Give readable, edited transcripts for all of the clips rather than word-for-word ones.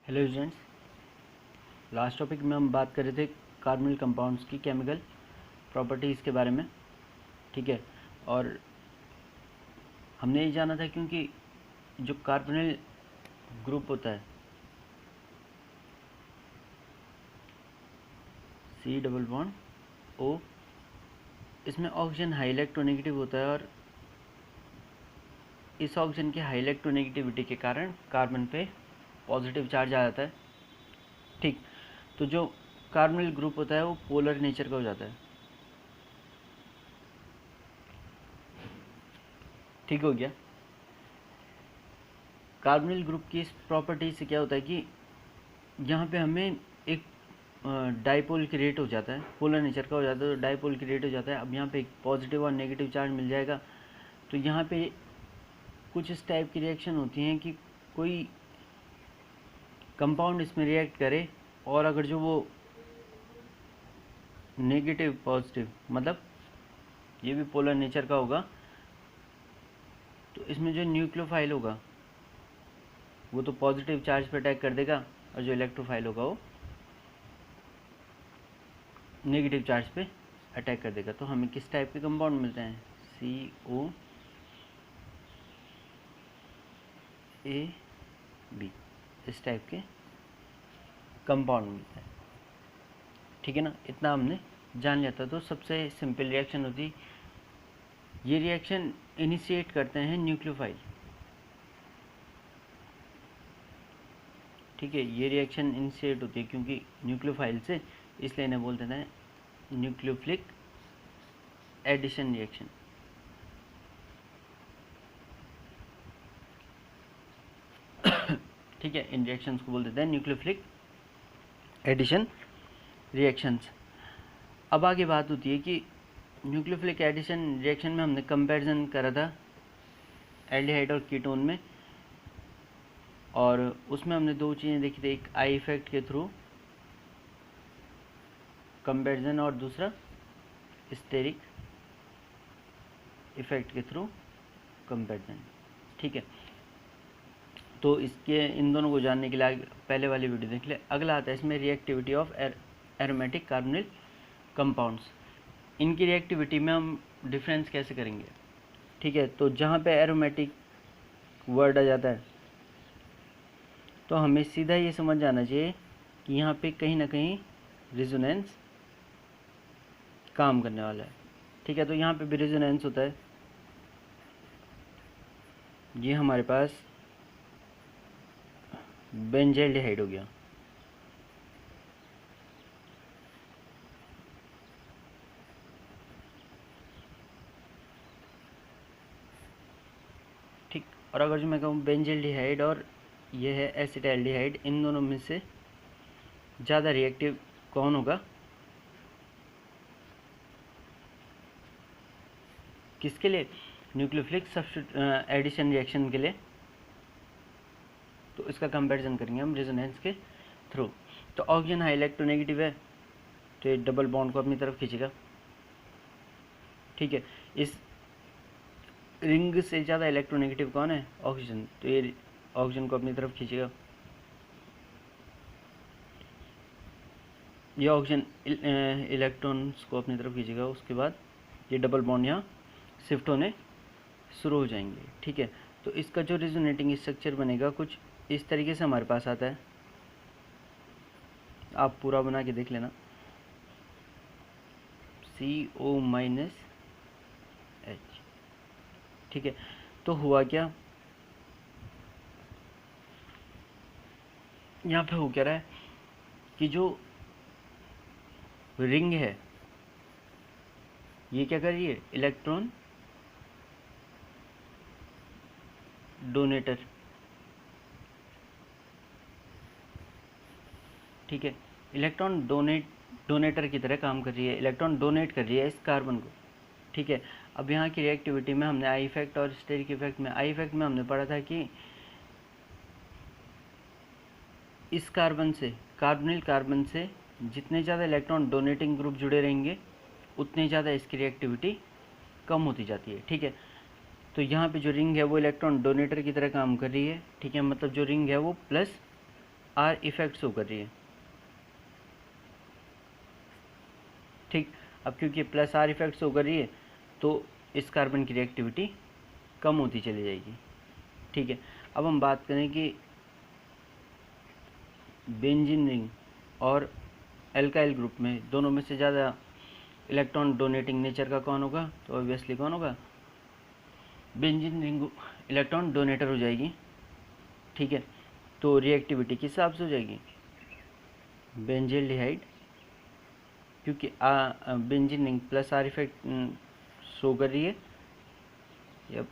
Hello students, last topic में हम बात कर रहे थे कार्बोनिल कंपाउंड्स की केमिकल प्रॉपर्टीज़ के बारे में। ठीक है, और हमने ये जाना था क्योंकि जो कार्बोनिल ग्रुप होता है C डबल बॉन्ड O, इसमें ऑक्सीजन हाई इलेक्ट्रोनेगेटिव होता है और इस ऑक्सीजन की हाई इलेक्ट्रोनेगेटिविटी के कारण कार्बन पे पॉजिटिव चार्ज आ जाता है। ठीक, तो जो कार्बोनिल ग्रुप होता है वो पोलर नेचर का हो जाता है। ठीक हो गया। कार्बोनिल ग्रुप की इस प्रॉपर्टी से क्या होता है कि यहाँ पे हमें एक डाइपोल क्रिएट हो जाता है, पोलर नेचर का हो जाता है, तो डाइपोल क्रिएट हो जाता है। अब यहाँ पे एक पॉजिटिव और नेगेटिव चार्ज मिल जाएगा, तो यहाँ पे कुछ इस टाइप की रिएक्शन होती हैं कि कोई कंपाउंड इसमें रिएक्ट करे और अगर जो वो नेगेटिव पॉजिटिव मतलब ये भी पोलर नेचर का होगा, तो इसमें जो न्यूक्लियोफाइल होगा वो तो पॉजिटिव चार्ज पे अटैक कर देगा और जो इलेक्ट्रोफाइल होगा वो नेगेटिव चार्ज पे अटैक कर देगा। तो हमें किस टाइप के कंपाउंड मिलते हैं? COAB, इस टाइप के कंपाउंड मिलते हैं। ठीक है ना, इतना हमने जान लिया था। तो सबसे सिंपल रिएक्शन होती, ये रिएक्शन इनिशिएट करते हैं न्यूक्लियोफाइल। ठीक है, ये रिएक्शन इनिशिएट होती है क्योंकि न्यूक्लियोफाइल से, इसलिए इन्हें बोलते हैं न्यूक्लियोफिलिक एडिशन रिएक्शन। ठीक है, इन रिएक्शंस को बोल देते हैं न्यूक्लियोफिलिक एडिशन रिएक्शंस। अब आगे बात होती है कि न्यूक्लियोफिलिक एडिशन रिएक्शन में हमने कंपैरिजन करा था एल्डिहाइड और कीटोन में, और उसमें हमने दो चीज़ें देखी थी, एक आई इफेक्ट के थ्रू कंपैरिजन और दूसरा स्टेरिक इफेक्ट के थ्रू कंपैरिजन। ठीक है, तो इसके इन दोनों को जानने के लिए पहले वाली वीडियो देख ले। अगला आता है इसमें reactivity of aromatic carbonyl compounds. इनकी रिएक्टिविटी में हम डिफरेंस कैसे करेंगे? ठीक है, तो जहाँ पे एरोमेटिक वर्ड आ जाता है तो हमें सीधा ये समझ जाना चाहिए कि यहाँ पे कहीं ना कहीं रेजोनेंस काम करने वाला है। ठीक है, तो यहाँ पे भी रेजोनेंस होता है। ये हमारे पास बेंजाइल्डिहाइड हो गया। ठीक, और अगर जो मैं कहूँ बेंजाइल्डिहाइड और ये है एसिटाल्डिहाइड, इन दोनों में से ज़्यादा रिएक्टिव कौन होगा? किसके लिए? न्यूक्लियोफिलिक एडिशन रिएक्शन के लिए। तो इसका कंपैरिजन करेंगे हम रेजोनेंस के थ्रू। तो ऑक्सीजन हाई इलेक्ट्रोनेगेटिव है, तो ये डबल बॉन्ड को अपनी तरफ खींचेगा। ठीक है, इस रिंग से ज़्यादा इलेक्ट्रोनेगेटिव कौन है? ऑक्सीजन, तो ये ऑक्सीजन को अपनी तरफ खींचेगा। ये ऑक्सीजन इलेक्ट्रॉन्स को अपनी तरफ खींचेगा। उसके बाद ये डबल बॉन्ड यहाँ शिफ्ट होने शुरू हो जाएंगे। ठीक है, तो इसका जो रेजोनेटिंग स्ट्रक्चर बनेगा कुछ इस तरीके से हमारे पास आता है। आप पूरा बना के देख लेना। CO-H। ठीक है, तो हुआ क्या, यहाँ पे हो क्या रहा है कि जो रिंग है ये क्या कर रही है? Electron donator. ठीक है, इलेक्ट्रॉन डोनेटर की तरह काम कर रही है, इलेक्ट्रॉन डोनेट कर रही है इस कार्बन को। ठीक है, अब यहाँ की रिएक्टिविटी में हमने आई इफेक्ट और स्टेरिक इफेक्ट में, आई इफेक्ट में हमने पढ़ा था कि इस कार्बन से, कार्बोनिल कार्बन से जितने ज़्यादा इलेक्ट्रॉन डोनेटिंग ग्रुप जुड़े रहेंगे उतनी ज़्यादा इसकी रिएक्टिविटी कम होती जाती है। ठीक है, तो यहाँ पे जो रिंग है वो इलेक्ट्रॉन डोनेटर की तरह काम कर रही है। ठीक है, मतलब जो रिंग है वो प्लस आर इफेक्ट शो कर रही है। ठीक, अब क्योंकि प्लस आर इफेक्ट शो कर रही है तो इस कार्बन की रिएक्टिविटी कम होती चली जाएगी। ठीक है, अब हम बात करें कि बेंजीन रिंग और एल्काइल ग्रुप में दोनों में से ज़्यादा इलेक्ट्रॉन डोनेटिंग नेचर का कौन होगा, तो ऑब्वियसली कौन होगा, बेंजीन रिंग इलेक्ट्रॉन डोनेटर हो जाएगी। ठीक है, तो रिएक्टिविटी किस हिसाब से हो जाएगी, बेंजील्डिहाइड, क्योंकि benzene ring plus are effect show कर रही है, या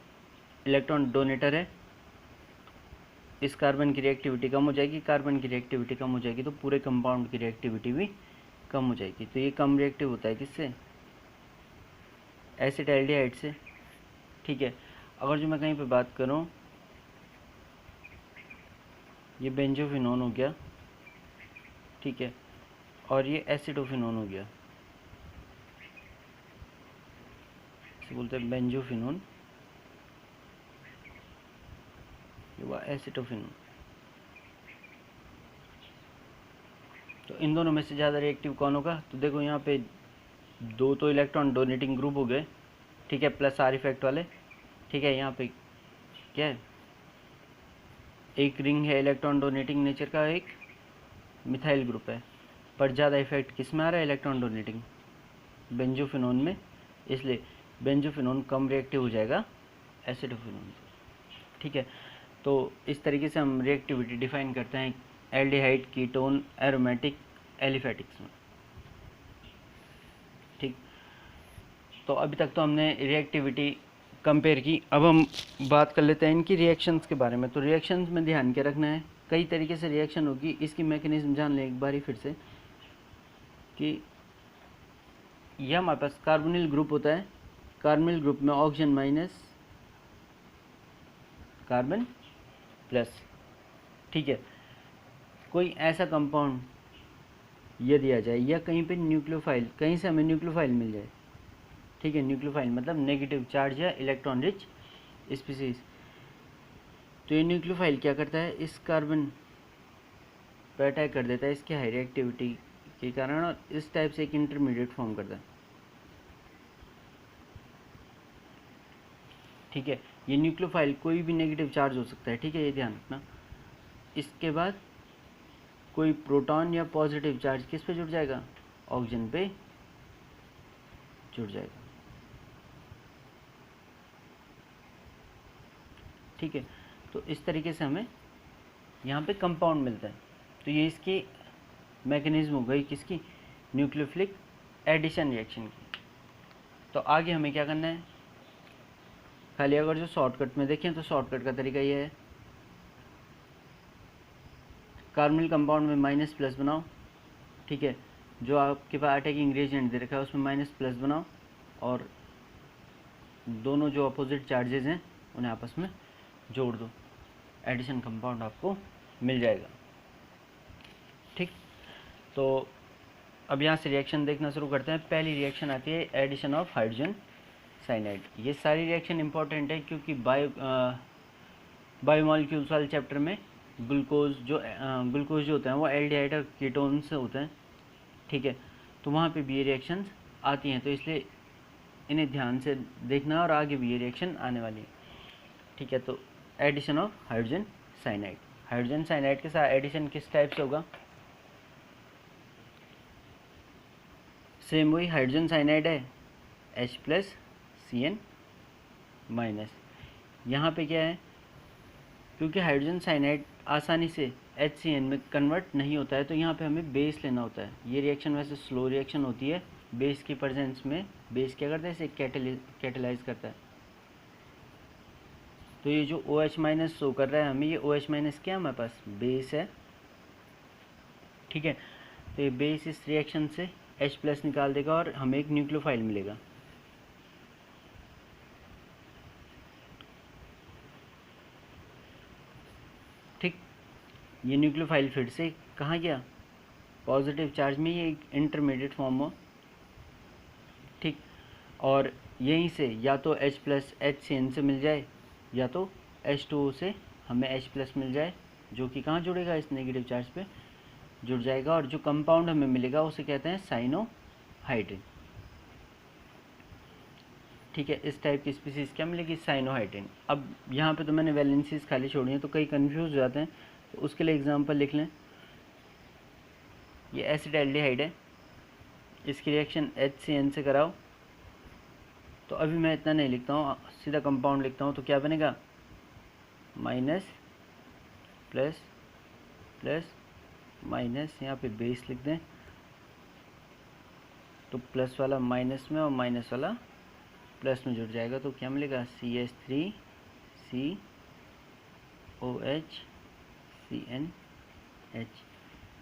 इलेक्ट्रॉन डोनेटर है, इस कार्बन की रिएक्टिविटी कम हो जाएगी, कार्बन की रिएक्टिविटी कम हो जाएगी तो पूरे कंपाउंड की रिएक्टिविटी भी कम हो जाएगी। तो ये कम रिएक्टिव होता है किससे, एसिटाल्डिहाइड से। ठीक है, अगर जो मैं कहीं पे बात करूं, ये बेंजोफिनोन हो गया, ठीक है, और ये एसिटोफिनोन हो गया, इसे बोलते हैं बेंजोफिनोन, ये हुआ एसिटोफिनोन। तो इन दोनों में से ज़्यादा रिएक्टिव कौन होगा, तो देखो यहाँ पे दो तो इलेक्ट्रॉन डोनेटिंग ग्रुप हो गए, ठीक है, प्लस आर इफेक्ट वाले। ठीक है, यहाँ पे क्या है, एक रिंग है इलेक्ट्रॉन डोनेटिंग नेचर का, एक मिथाइल ग्रुप है, पर ज़्यादा इफेक्ट किस में आ रहा है, इलेक्ट्रॉन डोनेटिंग बेंजोफिनोन में, इसलिए बेंजोफिनोन कम रिएक्टिव हो जाएगा एसिडोफिनोन से। ठीक है, तो इस तरीके से हम रिएक्टिविटी डिफाइन करते हैं एल्डिहाइड, कीटोन, एरोमेटिक, एलिफेटिक्स में। ठीक, तो अभी तक तो हमने रिएक्टिविटी कंपेयर की, अब हम बात कर लेते हैं इनकी रिएक्शंस के बारे में। तो रिएक्शंस में ध्यान क्या रखना है, कई तरीके से रिएक्शन होगी, इसकी मैकेनिज्म जान लें एक बारी फिर से, कि यह हमारे पास कार्बोनिल ग्रुप होता है, कार्बोनिल ग्रुप में ऑक्सीजन माइनस कार्बन प्लस। ठीक है, कोई ऐसा कंपाउंड यदि आ जाए, या कहीं पे न्यूक्लियोफाइल, कहीं से हमें न्यूक्लियोफाइल मिल जाए, ठीक है, न्यूक्लियोफाइल मतलब नेगेटिव चार्ज या इलेक्ट्रॉन रिच स्पीसीज, तो ये न्यूक्लियोफाइल क्या करता है, इस कार्बन पर अटैक कर देता है इसकी हाई रिएक्टिविटी के कारण, और इस टाइप से एक इंटरमीडिएट फॉर्म करता है। ठीक है, ये न्यूक्लियोफाइल कोई भी नेगेटिव चार्ज हो सकता है, ठीक है, ये ध्यान रखना। इसके बाद कोई प्रोटॉन या पॉजिटिव चार्ज किस पे जुड़ जाएगा, ऑक्सीजन पे जुड़ जाएगा। ठीक है, तो इस तरीके से हमें यहाँ पे कंपाउंड मिलता है। तो ये इसकी मैकेनिज्म हो गई किसकी, न्यूक्लियोफिलिक एडिशन रिएक्शन की। तो आगे हमें क्या करना है, खाली अगर जो शॉर्टकट में देखें तो शॉर्टकट का तरीका ये है, कार्बोनिल कंपाउंड में माइनस प्लस बनाओ, ठीक है, जो आपके पास अटैकिंग रिएजेंट दे रखा है उसमें माइनस प्लस बनाओ, और दोनों जो अपोजिट चार्जेस हैं उन्हें आपस में जोड़ दो, एडिशन कंपाउंड आपको मिल जाएगा। ठीक, तो अब यहाँ से रिएक्शन देखना शुरू करते हैं। पहली रिएक्शन आती है एडिशन ऑफ हाइड्रोजन साइनाइड। ये सारी रिएक्शन इंपॉर्टेंट है क्योंकि बायोमॉलिक्यूल्स वाले चैप्टर में ग्लूकोज जो होते हैं वो एल्डिहाइड और कीटोन से होते हैं। ठीक है, तो वहाँ पे भी ये रिएक्शंस आती हैं, तो इसलिए इन्हें ध्यान से देखना, और आगे भी ये रिएक्शन आने वाली है। ठीक है, तो addition of hydrogen cyanide, hydrogen cyanide के साथ एडिशन किस टाइप से होगा, सेम वही हाइड्रोजन साइनाइड है, H प्लस CN माइनस। यहाँ पे क्या है, क्योंकि हाइड्रोजन साइनाइड आसानी से HCN में कन्वर्ट नहीं होता है, तो यहाँ पे हमें बेस लेना होता है। ये रिएक्शन वैसे स्लो रिएक्शन होती है, बेस की प्रेजेंस में बेस क्या करता है, इसे कैटेलाइज करता है। तो ये जो OH माइनस शो कर रहा है हमें, ये OH माइनस क्या है, हमारे पास बेस है। ठीक है, तो ये बेस इस रिएक्शन से H प्लस निकाल देगा और हमें एक न्यूक्लियोफाइल मिलेगा। ठीक, ये न्यूक्लियोफाइल फिर से कहाँ गया, पॉजिटिव चार्ज में, ये एक इंटरमीडिएट फॉर्म हो। ठीक, और यहीं से या तो H प्लस HCN से मिल जाए, या तो H2O से हमें H प्लस मिल जाए, जो कि कहाँ जुड़ेगा, इस नेगेटिव चार्ज पे जुड़ जाएगा, और जो कंपाउंड हमें मिलेगा उसे कहते हैं साइनोहाइड्रिन। ठीक है, इस टाइप की स्पीसीज क्या मिलेगी, साइनोहाइड्रिन। अब यहाँ पे तो मैंने वैलेंसीज खाली छोड़ी हैं, तो कई कंफ्यूज हो जाते हैं, तो उसके लिए एग्जांपल लिख लें। ये एसिटाल्डिहाइड है, इसकी रिएक्शन HCN से कराओ, तो अभी मैं इतना नहीं लिखता हूँ, सीधा कंपाउंड लिखता हूँ, तो क्या बनेगा, माइनस प्लस प्लस माइनस, यहाँ पे बेस लिख दें, तो प्लस वाला माइनस में और माइनस वाला प्लस में जुड़ जाएगा, तो क्या मिलेगा, CH3COH CnH,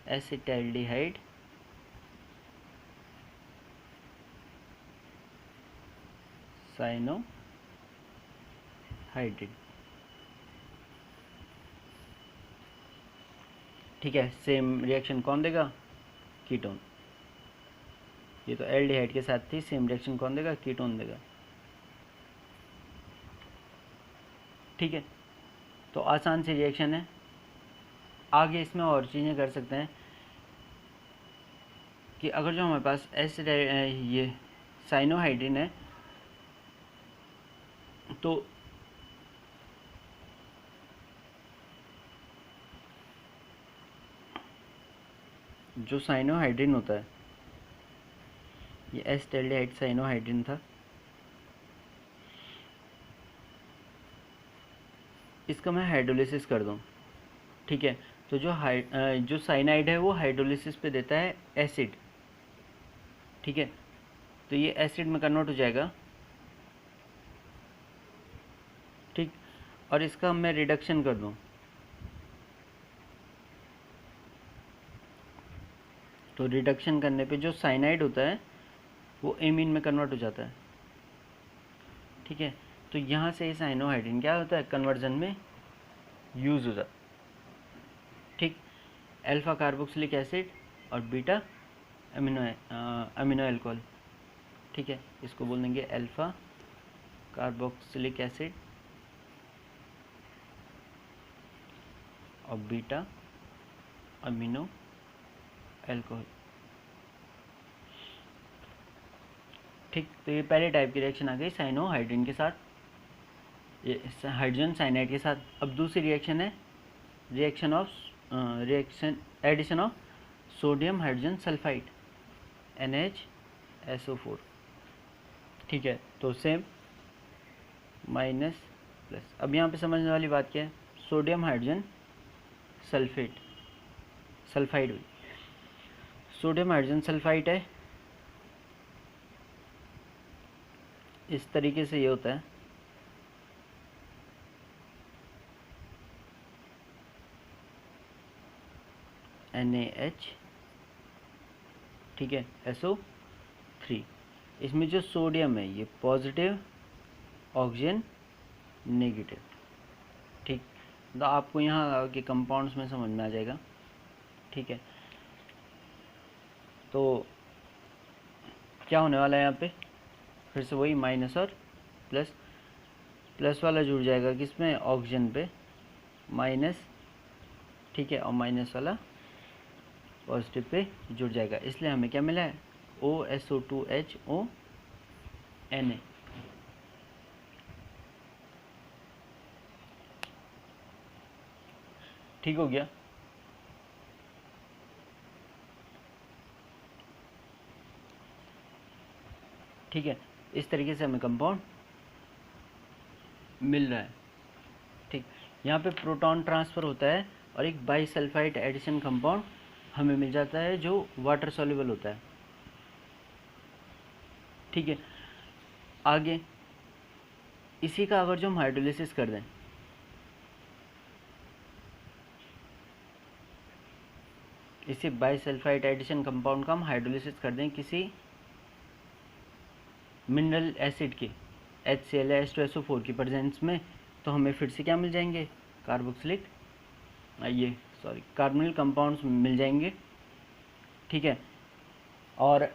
एसिटाल्डिहाइड साइनोहाइड्रिन। ठीक है, सेम रिएक्शन कौन देगा, कीटोन। ये तो एल्डिहाइड के साथ थी, सेम रिएक्शन कौन देगा, कीटोन देगा। ठीक है, तो आसान सी रिएक्शन है। आगे इसमें और चीज़ें कर सकते हैं कि अगर जो हमारे पास ये साइनोहाइड्रिन है, तो जो साइनोहाइड्रिन होता है, ये एसिटाल्डिहाइड साइनोहाइड्रिन था, इसका मैं हाइड्रोलिसिस कर दूं। ठीक है, तो जो साइनाइड है वो हाइड्रोलिसिस पे देता है एसिड। ठीक है, तो ये एसिड में कन्वर्ट हो जाएगा। ठीक, और इसका मैं रिडक्शन कर दूं, तो रिडक्शन करने पे जो साइनाइड होता है वो एमीन में कन्वर्ट हो जाता है। ठीक है, तो यहाँ से साइनोहाइड्रिन क्या होता है, कन्वर्जन में यूज हो जाता है। ठीक, अल्फा कार्बोक्सिलिक एसिड और बीटा अमीनो एल्कोहल। ठीक है, इसको बोल देंगे अल्फा कार्बोक्सिलिक एसिड और बीटा अमीनो एल्कोहल। ठीक, तो ये पहले टाइप की रिएक्शन आ गई साइनोहाइड्रिन के साथ, ये हाइड्रोजन साइनाइड के साथ। अब दूसरी रिएक्शन है reaction addition of sodium hydrogen sulphide NHSO4। ठीक है, तो सेम माइनस प्लस। अब यहाँ पे समझने वाली बात क्या है, सोडियम हाइड्रोजन सल्फाइड हुई, सोडियम हाइड्रोजन सल्फाइड है, इस तरीके से ये होता है। NaH, ठीक है, SO3। इसमें जो सोडियम है ये पॉजिटिव, ऑक्सीजन नेगेटिव। ठीक, तो आपको यहाँ के कंपाउंड्स में समझ में आ जाएगा। ठीक है, तो क्या होने वाला है यहाँ पे, फिर से वही माइनस और प्लस, प्लस वाला जुड़ जाएगा किसमें, ऑक्सीजन पे, माइनस। ठीक है, और माइनस वाला पॉजिटिव पे जुड़ जाएगा, इसलिए हमें क्या मिला है, OSO2HONa। ठीक हो गया। ठीक है, इस तरीके से हमें कंपाउंड मिल रहा है। ठीक, यहाँ पे प्रोटॉन ट्रांसफ़र होता है और एक बाईसल्फाइड एडिशन कंपाउंड हमें मिल जाता है जो वाटर सॉल्युबल होता है। ठीक है, आगे इसी का अगर जो हम हाइड्रोलिसिस कर दें, इसी बाईसल्फाइड एडिशन कंपाउंड का हम हाइड्रोलिसिस कर दें किसी मिनरल एसिड के HCl या H2SO4 की प्रेजेंस में, तो हमें फिर से क्या मिल जाएंगे, कार्बोनिल कंपाउंड्स मिल जाएंगे। ठीक है, और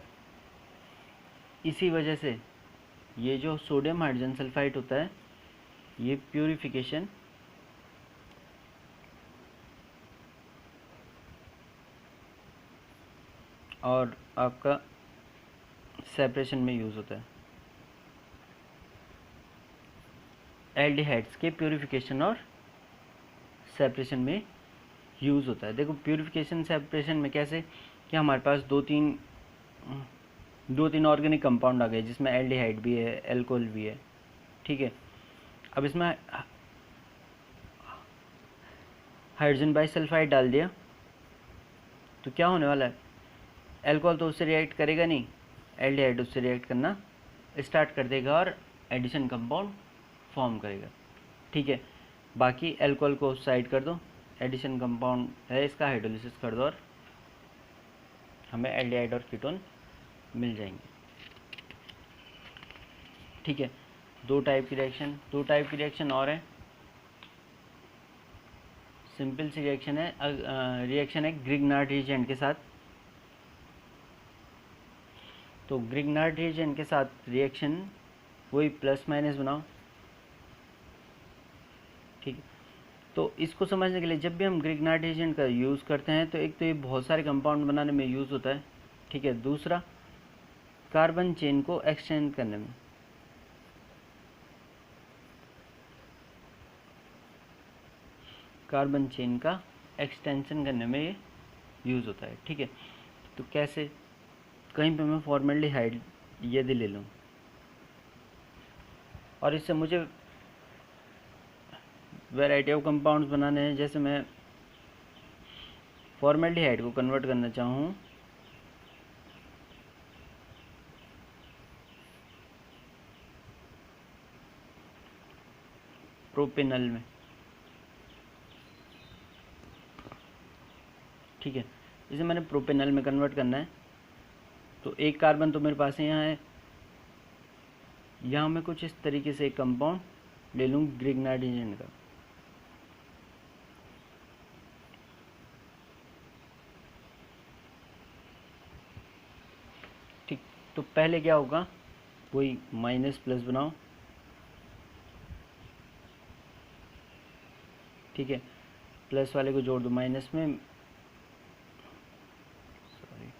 इसी वजह से ये जो सोडियम हाइड्रोजन सल्फाइड होता है, ये प्यूरिफिकेशन और आपका सेपरेशन में यूज़ होता है। एल्डिहाइड्स के प्यूरिफिकेशन और सेपरेशन में यूज़ होता है। देखो प्यूरिफिकेशन सेपरेशन में कैसे, कि हमारे पास दो तीन ऑर्गेनिक कंपाउंड आ गए जिसमें एल्डिहाइड भी है, एल्कोहल भी है, ठीक है। अब इसमें हाइड्रोजन बाइसल्फाइड डाल दिया तो क्या होने वाला है, एल्कोहल तो उससे रिएक्ट करेगा नहीं, एल्डिहाइड उससे रिएक्ट करना स्टार्ट कर देगा और एडिशन कंपाउंड फॉर्म करेगा, ठीक है। बाकी एल्कोहल को साइड कर दो, एडिशन कंपाउंड है इसका हाइड्रोलिसिस कर दो और हमें एल्डिहाइड और कीटोन मिल जाएंगे, ठीक है। दो टाइप की रिएक्शन और है। सिंपल सी रिएक्शन है ग्रिग्नार्ड रिएजेंट के साथ। तो ग्रिग्नार्ड रिएजेंट के साथ रिएक्शन वही प्लस माइनस बनाओ, ठीक है। तो इसको समझने के लिए जब भी हम ग्रिग्नार्ड रिएजेंट का यूज़ करते हैं तो एक तो ये बहुत सारे कंपाउंड बनाने में यूज़ होता है, ठीक है। दूसरा कार्बन चेन को एक्सटेंड करने में, कार्बन चेन का एक्सटेंशन करने में ये यूज़ होता है, ठीक है। तो कैसे, कहीं पे मैं फॉर्मेल्डिहाइड यदि ले लूँ और इससे मुझे वैरायटी ऑफ कंपाउंड्स बनाने हैं, जैसे मैं फॉर्मेल्डिहाइड को कन्वर्ट करना चाहूँ प्रोपेनल में, ठीक है। इसे मैंने प्रोपेनल में कन्वर्ट करना है तो एक कार्बन तो मेरे पास यहाँ है, यहाँ मैं कुछ इस तरीके से एक कंपाउंड ले लूँ ग्रिग्नार्ड रिएजेंट का, ठीक। तो पहले क्या होगा, वही माइनस प्लस बनाओ, ठीक है। प्लस वाले को जोड़ दो माइनस में, सॉरी,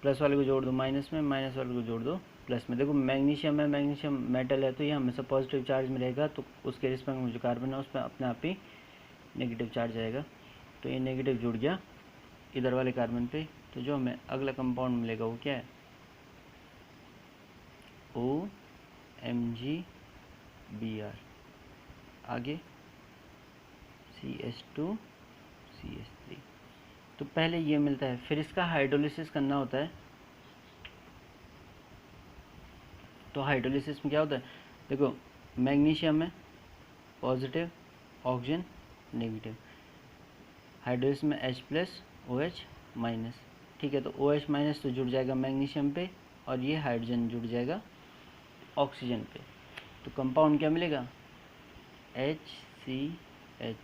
प्लस वाले को जोड़ दो माइनस में, माइनस वाले को जोड़ दो प्लस में। देखो मैग्नीशियम है, मैग्नीशियम मेटल है तो ये हमेशा पॉजिटिव चार्ज में रहेगा, तो उसके रिस्पेक्ट में जो कार्बन है उसमें अपने आप ही नेगेटिव चार्ज आएगा। तो ये नेगेटिव जुड़ गया इधर वाले कार्बन पे, तो जो हमें अगला कंपाउंड मिलेगा वो क्या है, OMgBr, आगे CH2CH3। तो पहले ये मिलता है, फिर इसका हाइड्रोलिसिस करना होता है। तो हाइड्रोलिसिस में क्या होता है, देखो मैग्नीशियम में पॉजिटिव, ऑक्सीजन नेगेटिव, हाइड्रोलिसिस में H+OH माइनस, ठीक है। तो OH माइनस तो जुड़ जाएगा मैग्नीशियम पे और ये हाइड्रोजन जुड़ जाएगा ऑक्सीजन पे, तो कंपाउंड क्या मिलेगा, HCH,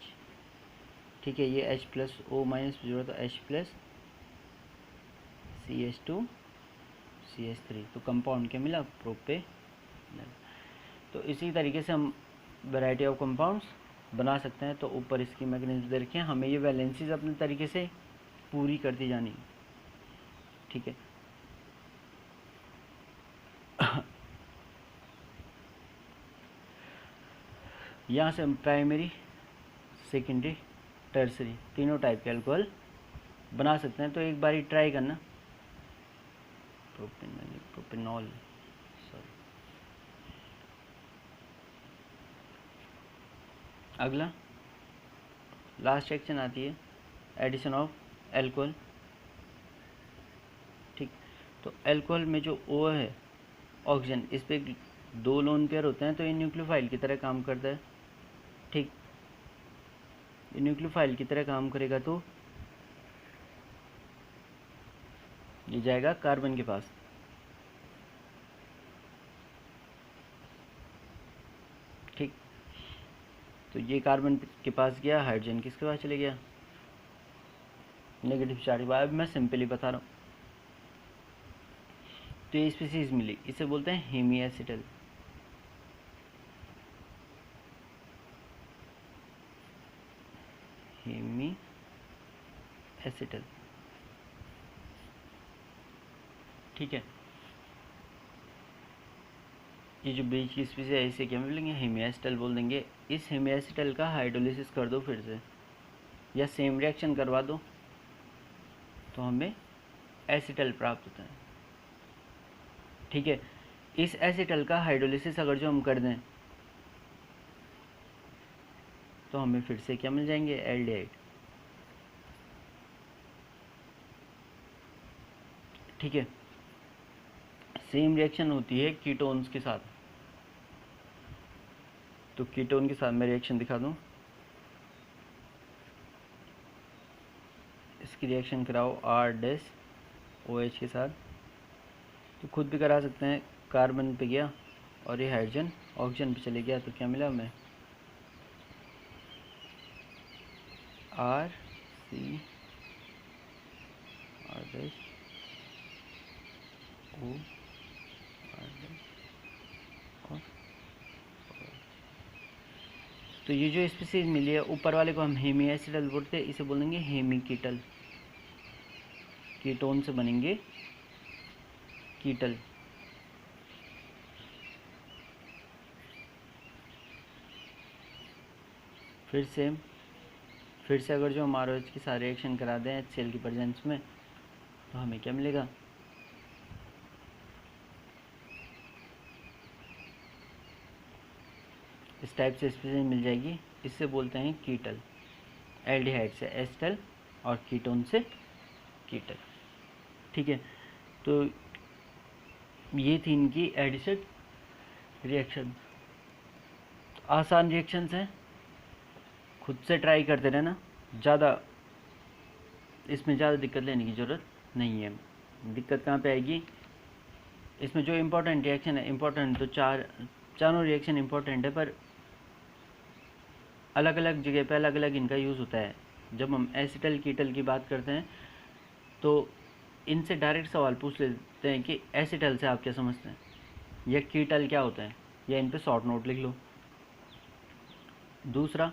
ठीक है। ये H+O माइनस जुड़ा तो H+CH2CH3, तो कंपाउंड क्या मिला, प्रोपेनल। तो इसी तरीके से हम वैरायटी ऑफ कंपाउंड्स बना सकते हैं। तो ऊपर इसकी मैकेनिज्म दे रखे हैं, हमें ये वैलेंसीज अपने तरीके से पूरी करती जानी, ठीक है। यहाँ से हम प्राइमरी, सेकेंडरी, टर्सरी तीनों टाइप के अल्कोहल बना सकते हैं। तो एक बार ट्राई करना, प्रोपेनॉल, सॉरी। अगला लास्ट सेक्शन आती है एडिशन ऑफ एल्कोहल, ठीक। तो एल्कोहल में जो O है, ऑक्सीजन, इस पे दो लोन पेयर होते हैं तो ये न्यूक्लियोफाइल की तरह काम करता है, ठीक। ये न्यूक्लियोफाइल की तरह काम करेगा तो ये जाएगा कार्बन के पास, ठीक। तो ये कार्बन के पास गया, हाइड्रोजन किसके पास चले गया, नेगेटिव चार्ज। अब मैं सिंपली बता रहा हूँ। तो ये स्पीसीज मिली, इसे बोलते हैं हेमी एसिटल, हेमी एसिटल। ठीक है, ये जो बीच की स्पीसीज है इसे क्या बोलेंगे, हेमिएसिटल बोल देंगे। इस हेमिएसिटल का हाइड्रोलिसिस कर दो फिर से, या सेम रिएक्शन करवा दो तो हमें एसिटल प्राप्त होता है। ठीक है, इस एसिटल का हाइड्रोलिसिस अगर जो हम कर दें तो हमें फिर से क्या मिल जाएंगे, एल्डिहाइड। ठीक है, सेम रिएक्शन होती है कीटोन्स के साथ, तो कीटोन के साथ मैं रिएक्शन दिखा दूं। इसकी रिएक्शन कराओ R-OH के साथ, तो खुद भी करा सकते हैं। कार्बन पे गया और ये हाइड्रोजन ऑक्सीजन पे चले गया, तो क्या मिला हमें, RCO। तो ये जो स्पीसीज मिली है, ऊपर वाले को हम हेमिएसिटल बोलते हैं, इसे बोलेंगे हेमिकीटल। कीटोन से बनेंगे कीटल। फिर से अगर जो हम ROH के साथ रिएक्शन करा दें HCl की प्रेजेंस में, तो हमें क्या मिलेगा, इस टाइप से स्पीसीज मिल जाएगी। इससे बोलते हैं कीटल। एल्डिहाइड से एस्टल और कीटोन से कीटल। ठीक है, तो ये थी इनकी एडिशन रिएक्शन। आसान रिएक्शंस हैं, खुद से ट्राई करते रहना, इसमें ज़्यादा दिक्कत लेने की ज़रूरत नहीं है। दिक्कत कहाँ पे आएगी, इसमें जो इम्पोर्टेंट रिएक्शन है, इम्पोर्टेंट तो चारों रिएक्शन इम्पोर्टेंट है, पर अलग अलग जगह पे अलग अलग इनका यूज़ होता है। जब हम एसिटल कीटल की बात करते हैं तो इनसे डायरेक्ट सवाल पूछ लेते हैं कि एसिटल से आप क्या समझते हैं, या कीटल क्या होता है, या इन पे शॉर्ट नोट लिख लो। दूसरा,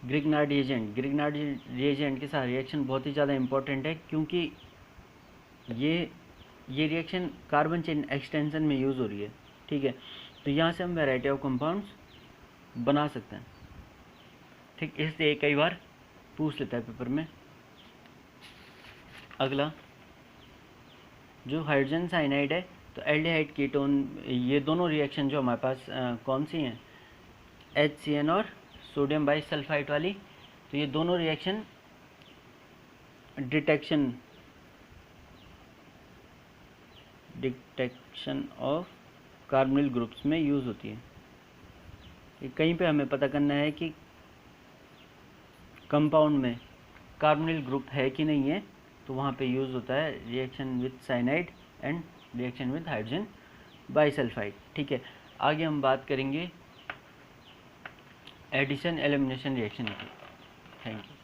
ग्रिग्नार्ड रिएजेंट के साथ रिएक्शन बहुत ही ज़्यादा इम्पोर्टेंट है, क्योंकि ये रिएक्शन कार्बन चेन एक्सटेंशन में यूज़ हो रही है। ठीक है, तो यहाँ से हम वैरायटी ऑफ कंपाउंड्स बना सकते हैं। ठीक, इसलिए कई बार पूछ लेता है पेपर में। अगला, जो हाइड्रोजन साइनाइड है, तो एल्डिहाइड कीटोन, ये दोनों रिएक्शन जो हमारे पास कौन सी हैं, HCN और सोडियम बाइसल्फाइड वाली, तो ये दोनों reaction detection of carbonyl groups में यूज़ होती है। कहीं पे हमें पता करना है कि कंपाउंड में कार्बोनिल ग्रुप है कि नहीं है, तो वहाँ पे यूज़ होता है reaction with cyanide and reaction with hydrogen bisulphide. ठीक है, आगे हम बात करेंगे एडिशन एलिमिनेशन रिएक्शन की। Thank you.